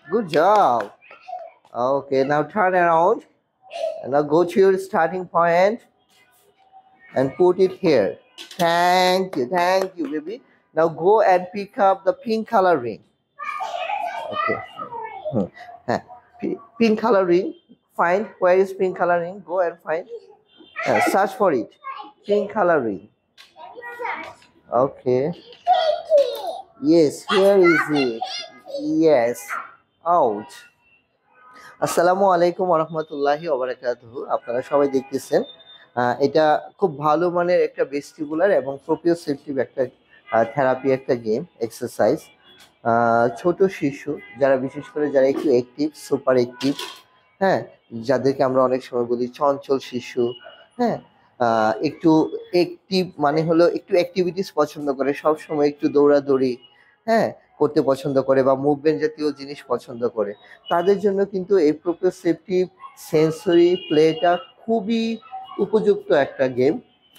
Good job. Okay, now turn around. And now go to your starting point and put it here. Thank you, baby. Now go and pick up the pink color ring. Okay. Hmm. Huh. Pink color ring. Find where is pink color ring. Go and find. Search for it. Pink color ring. Okay. Yes, here is it. Yes. Out. আসসালামু আলাইকুম রহমতুল্লাহি ওবারাকাতুহু। আপনারা সবাই দেখতেছেন এটা খুব ভালো মানের একটা ভেস্টিবুলার এবং প্রোপ্রিওসেপটিভ একটা থেরাপি, একটা গেম এক্সারসাইজ। ছোট শিশু যারা, বিশেষ করে যারা একটু অ্যাক্টিভ, সুপার অ্যাক্টিভ, হ্যাঁ, যাদেরকে আমরা অনেক সময় বলি চঞ্চল শিশু, হ্যাঁ, একটু অ্যাক্টিভ মানে হলো একটু অ্যাক্টিভিটিস পছন্দ করে, সব সময় একটু দৌড়াদৌড়ি, হ্যাঁ, করতে পছন্দ করে বা মুভমেন্ট জাতীয় জিনিস পছন্দ করে, তাদের জন্য কিন্তু এই প্রোপ্রিওসেপটিভ সেন্সরি প্লেটা খুবই উপযুক্ত একটা গেম।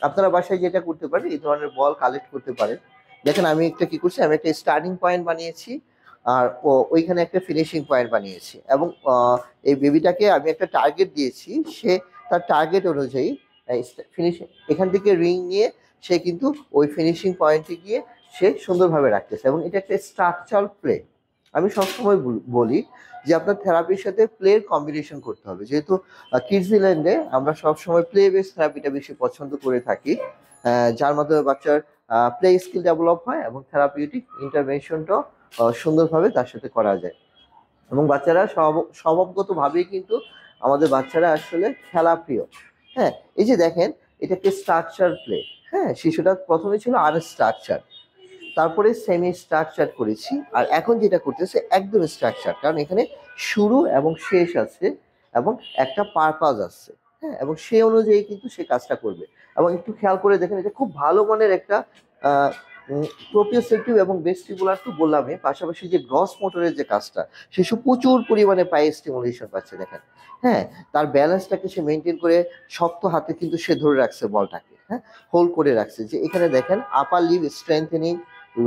আপনারা বাসায় যেটা করতে পারেন, এই ধরনের বল কালেক্ট করতে পারেন। দেখেন আমি একটা কি করছি, আমি একটা স্টার্টিং পয়েন্ট বানিয়েছি আর ওইখানে একটা ফিনিশিং পয়েন্ট বানিয়েছি এবং এই বেবিটাকে আমি একটা টার্গেট দিয়েছি। সে তার টার্গেট অনুযায়ী ফিনিশিং এখান থেকে রিং নিয়ে সে কিন্তু ওই ফিনিশিং পয়েন্টে গিয়ে সে সুন্দরভাবে রাখতেছে এবং এটা একটা স্ট্রাকচার প্লে। আমি সবসময় বলি যে আপনার থেরাপির সাথে প্লের কম্বিনেশন করতে হবে, যেহেতু কিডসল্যান্ডে আমরা সবসময় প্লে বেস থেরাপিটা বেশি পছন্দ করে থাকি, যার মাধ্যমে বাচ্চার প্লে স্কিল ডেভেলপ হয় এবং থেরাপিউটিক ইন্টারভেনশনটাও সুন্দরভাবে তার সাথে করা যায়। এবং বাচ্চারা স্বভাবগতভাবেই কিন্তু আমাদের বাচ্চারা আসলে খেলা প্রিয়। হ্যাঁ, এই যে দেখেন এটা একটা স্ট্রাকচার প্লে। হ্যাঁ, শিশুটা প্রথমে ছিল আনস্ট্রাকচার, তারপরে সেমি স্ট্রাকচার করেছি, আর এখন যেটা করতেছে একদম স্ট্রাকচার, কারণ এখানে শুরু এবং শেষ আছে এবং একটা পারপাস আছে। হ্যাঁ, এবং সে অনুযায়ী কিন্তু সে কাজটা করবে। এবং একটু খেয়াল করে দেখেন, এটা খুব ভালো মানের একটা প্রোপ্রিওসেপটিভ এবং ভেস্টিবুলার তো বললামই, পাশাপাশি যে গ্রস মোটরের যে কাজটা, শিশু প্রচুর পরিমাণে পায়ে স্টিমুলেশন পাচ্ছে দেখেন। হ্যাঁ, তার ব্যালেন্সটাকে সে মেনটেন করে শক্ত হাতে কিন্তু সে ধরে রাখছে বলটাকে, হ্যাঁ, হোল্ড করে রাখছে। যে এখানে দেখেন আপার leave strengthening,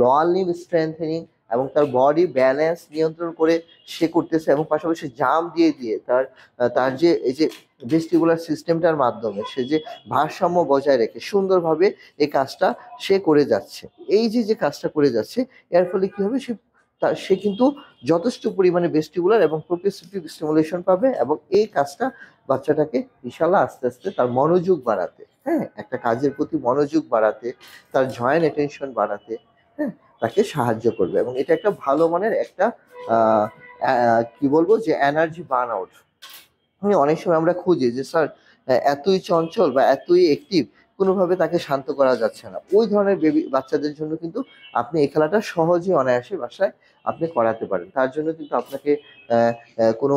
lower leave strengthening এবং তার বডি ব্যালেন্স নিয়ন্ত্রণ করে সে করতেছে, এবং পাশাপাশি জাম্প দিয়ে দিয়ে তার তার যে এই যে ভেস্টিবুলার সিস্টেমটার মাধ্যমে সে যে ভারসাম্য বজায় রেখে সুন্দরভাবে এই কাজটা সে করে যাচ্ছে। এই যে যে কাজটা করে যাচ্ছে, এর ফলে কি হবে, সে কিন্তু যথেষ্ট পরিমাণে ভেস্টিবুলার এবং প্রোপ্রিওসেপটিভ স্টিমুলেশন পাবে এবং এই কাজটা বাচ্চাটাকে ইনশাল্লাহ আস্তে আস্তে তার মনোযোগ বাড়াতে, হ্যাঁ, একটা কাজের প্রতি মনোযোগ বাড়াতে, তার জয়েন্ট অ্যাটেনশন বাড়াতে, হ্যাঁ, তাকে সাহায্য করবে। এবং এটা একটা ভালো মানের একটা কি বলবো যে এনার্জি বার্ন আউট। অনেক সময় আমরা খুঁজি যে স্যার এতই চঞ্চল বা এতই অ্যাক্টিভ, কোনোভাবে তাকে শান্ত করা যাচ্ছে না, ওই ধরনের বাচ্চাদের জন্য কিন্তু আপনি এই খেলাটা সহজেই অনায়াসে বাসায় আপনি করাতে পারেন। তার জন্য কিন্তু আপনাকে কোনো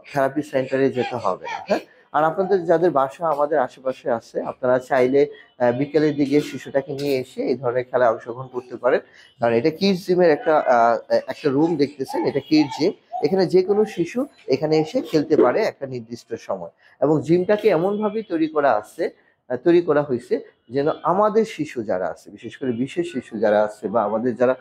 থেরাপি সেন্টারে যেতে হবে না। হ্যাঁ, আর আপনাদের যাদের বাসা আমাদের আশেপাশে আছে, আপনারা চাইলে বিকেলের দিকে শিশুটাকে নিয়ে এসে এই ধরনের খেলায় অংশগ্রহণ করতে পারেন। কারণ এটা কিডস জিমের একটা রুম দেখতেছেন, এটা কিডস জিম। এখানে যে কোনো শিশু এখানে এসে খেলতে পারে একটা নির্দিষ্ট সময়। এবং জিমটাকে এমনভাবেই তৈরি করা হয়েছে যেন আমাদের শিশু যারা আছে, বিশেষ করে বিশেষ শিশু যারা আছে বা আমাদের যারা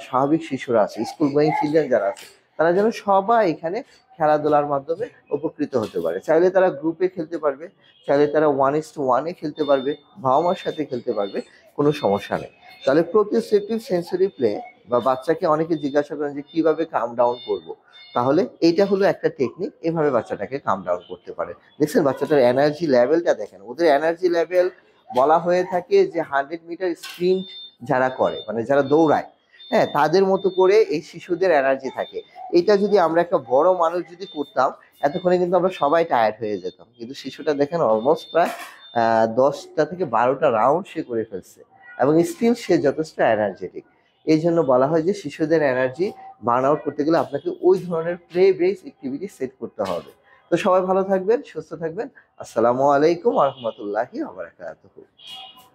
স্বাভাবিক শিশুরা আছে, স্কুল গোয়িং চিলড্রেন যারা আছে, তারা যেন সবাই এখানে খেলাধুলার মাধ্যমে উপকৃত হতে পারে। চাইলে তারা গ্রুপে খেলতে পারবে, চাইলে তারা 1:1-এ খেলতে পারবে, বাবা মার সাথে খেলতে পারবে, কোনো সমস্যা নেই। তাহলে প্রোপ্রিওসেপটিভ সেন্সরি প্লে বা বাচ্চাকে অনেকে জিজ্ঞাসা করেন যে কিভাবে কাম ডাউন করবো, তাহলে এইটা হলো একটা টেকনিক, এভাবে বাচ্চাটাকে কাম ডাউন করতে পারে। দেখছেন বাচ্চাটার এনার্জি লেভেলটা দেখেন, ওদের এনার্জি লেভেল বলা হয়ে থাকে যে 100 মিটার স্প্রিন্ট যারা করে, মানে যারা দৌড়ায়, হ্যাঁ, তাদের মতো করে এই শিশুদের এনার্জি থাকে। এটা যদি আমরা একটা বড় মানুষ যদি করতাম, এতক্ষণে কিন্তু আমরা সবাই টায়ার্ড হয়ে যেতাম, কিন্তু শিশুটা দেখেন অলমোস্ট প্রায় 10টা থেকে 12টা রাউন্ড সে করে ফেলছে এবং স্টিল সে যথেষ্ট এনার্জেটিক। এই জন্য বলা হয় যে শিশুদের এনার্জি বার্ন আউট করতে গেলে আপনাকে ওই ধরনের প্লে বেস অ্যাক্টিভিটি সেট করতে হবে। তো সবাই ভালো থাকবেন, সুস্থ থাকবেন। আসসালামু আলাইকুম ওয়া রাহমাতুল্লাহি ওয়া বারাকাতুহু।